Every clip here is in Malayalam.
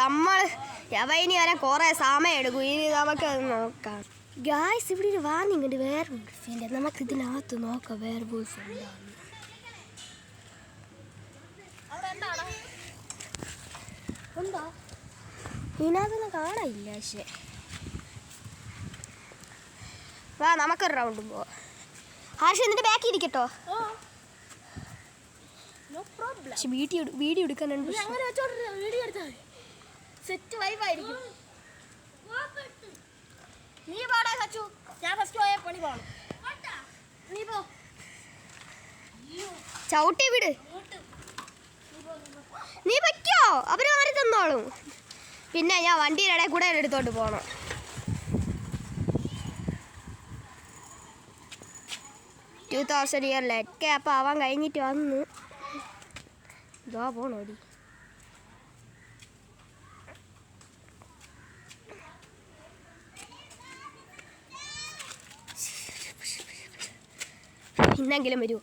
നമ്മൾ ഇനി വരാൻ കുറേ സമയം എടുക്കും. ഇനി നമുക്കത് നോക്കാം. ഗായ്സ്, ഇവിടെ ഒരു വാർണിംഗ് വേറെ ഉണ്ട്. നമുക്ക് ഇതിനകത്ത് നോക്കാം വേറെ ബോയ്സ് ഉണ്ടാകുന്നു. ഉണ്ടോ? ഇതിനകത്തൊന്നും കാണാനില്ല. പക്ഷേ വാ, നമുക്കൊരു റൗണ്ട് പോവാം. ആർഷ എന്നിട്ട് ബാക്കി ഇരിക്കട്ടോ. പക്ഷെ വീഡിയോ എടുക്കാനുണ്ട്. സെറ്റ് വൈബായിരിക്കും. നീ പാടാ സച്ചു, ഞാൻ ഫസ്റ്റ് പോയ പണി പോകണം. നീ പോ, ചവിട്ടി വിട്. നീ വയ്ക്കോ, അവര് മാറി തന്നോളും. പിന്നെ ഞാൻ വണ്ടിയുടെ ഇടയിൽ കൂടെ എടുത്തോണ്ട് പോകണം. ലെറ്റ് അപ്പം ആവാൻ കഴിഞ്ഞിട്ട് വന്ന് ഇതാ പോണോടി. ഇന്നെങ്കിലും വരൂ.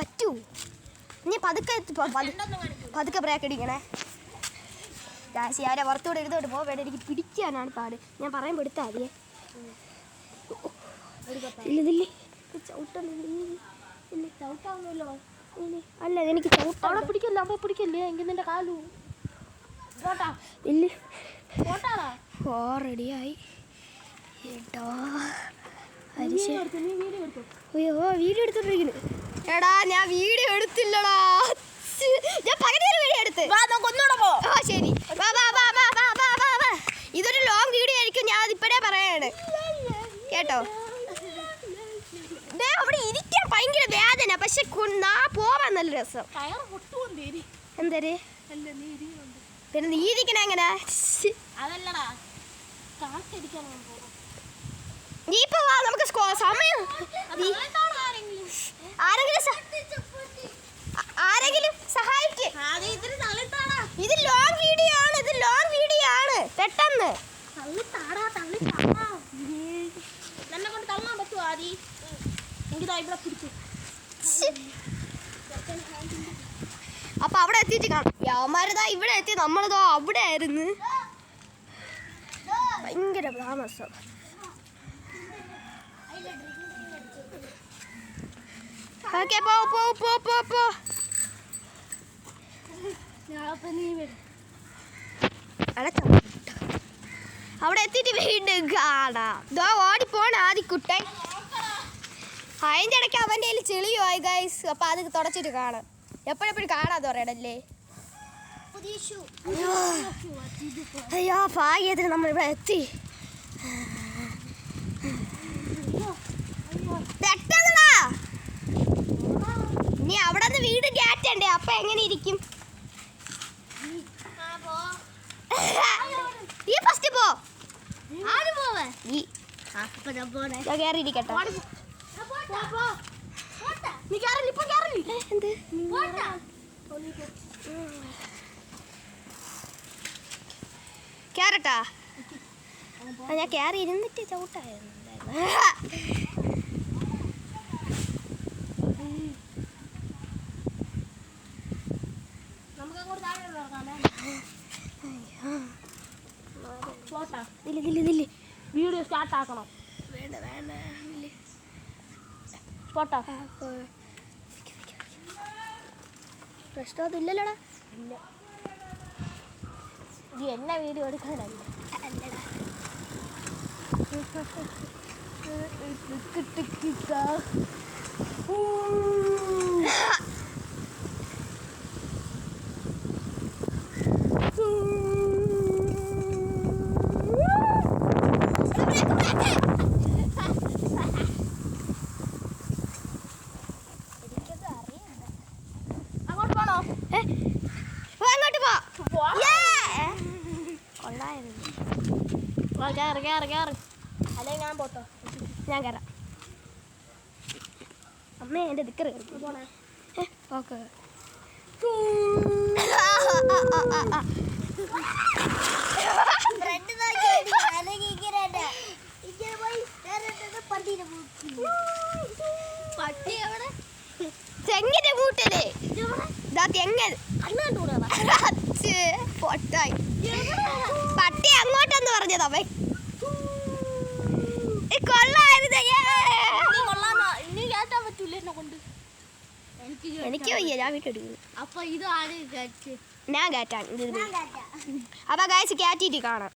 പറ്റൂ. നീ പതുക്കെ ബ്രേക്ക് അടിക്കണേ. രാശി ആരെ പുറത്തൂടെ എടുത്തോട്ട് പോവേണ്ട. എനിക്ക് പിടിക്കാനാണ് പാട്. ഞാൻ പറയുമ്പോൾ എടുത്താൽ മതിയേ. ചവിട്ടാവുന്നല്ലോ. അല്ല, എനിക്ക് അവിടെ പിടിക്കല്ലേ, അവിടെ പിടിക്കല്ലേ. എങ്കിൽ നിന്റെ കാലു ഇല്ല. ഓ റെഡിയായി കേട്ടോ. അയ്യോ, വീഡിയോ എടുത്തോണ്ടിരിക്കുന്നു. എടാ, ഞാൻ വീഡിയോ എടുത്തില്ലടാ. ഞാൻ പകുതി വീഡിയോ എടുത്ത്. ഓ ശരി, ഇതൊരു ലോങ് വീഡിയോ ആയിരിക്കും. ഞാൻ അതിപ്പോഴേ പറയാണ് കേട്ടോ. അവിടെ ഇരിക്കാൻ ഭയങ്കര വേദന. പക്ഷെ പോവാൻ നല്ല രസം. എന്തേ പിന്നെ നീ ഇരിക്കണ എങ്ങനെ? നീ ഇപ്പൊ വാ, നമുക്ക് സമയം. ആരെങ്കിലും സഹായിക്ക്. ഇത് ലോങ് വീഡിയോ ആണ്. പെട്ടെന്ന് അപ്പൊ അവിടെ എത്തിയിട്ട് കാണാം. യവന്മാരതാ ഇവിടെ എത്തി. നമ്മളിതോ അവിടെ ആയിരുന്നു. ഭയങ്കര താമസം. ഓക്കെ, പോ. അവിടെ എത്തിയിട്ട് വീണ്ടും കാണാം. ഇതോ ഓടിപ്പോണ ആദിക്കുട്ടൻ. അതിൻ്റെ ഇടയ്ക്ക് അവൻ്റെ കയ്യിൽ ചെളിയുമായി ഗൈസ്. അപ്പം അത് തുടച്ചിട്ട് കാണാം. എപ്പോഴെപ്പോഴും കാണാതെ പറയണല്ലേ. അയ്യോ, ഭാഗ്യത്തിന് നമ്മളിവിടെ എത്തി. പെട്ടെന്നാ. ഇനി അവിടെ നിന്ന് വീട് കയറ്റണ്ടേ. അപ്പം എങ്ങനെ ഇരിക്കും? നീ ഫസ്റ്റ് പോ. കേറിയിരിക്കട്ടെ. നീ കേറില്ല, ഇപ്പൊ കേറില്ല. എന്ത് കേറട്ടാ? ഞാൻ കേറി ഇരുന്നിട്ട് ചവിട്ടായിരുന്നു. വീഡിയോ സ്റ്റാർട്ട് ആക്കണം. വേണ്ട പോട്ടാ. പ്രശ്നമൊന്നും ഇല്ലല്ലോടാ. ഇല്ല, നീ എന്നെ വീഡിയോ എടുക്കാനല്ല. അല്ലടാ. അല്ലെ ഞാൻ പോട്ടോ. ഞാൻ കയറാം. അമ്മേ, എൻ്റെ ദിക്കർ പോണേ. ഓക്കെ. തെങ്ങിന്റെ കൂട്ടില് തെങ്ങ് പൊട്ടായി പട്ടി അങ്ങോട്ടെന്ന് പറഞ്ഞതവൻ എനിക്ക് വയ്യ ഞാൻ വീട്ടെടുക്കുന്നു അപ്പൊ ഇത് ആര് ഞാൻ കയറ്റാൻ അപ്പൊ ഗൈസ് കയറ്റിട്ട് കാണാം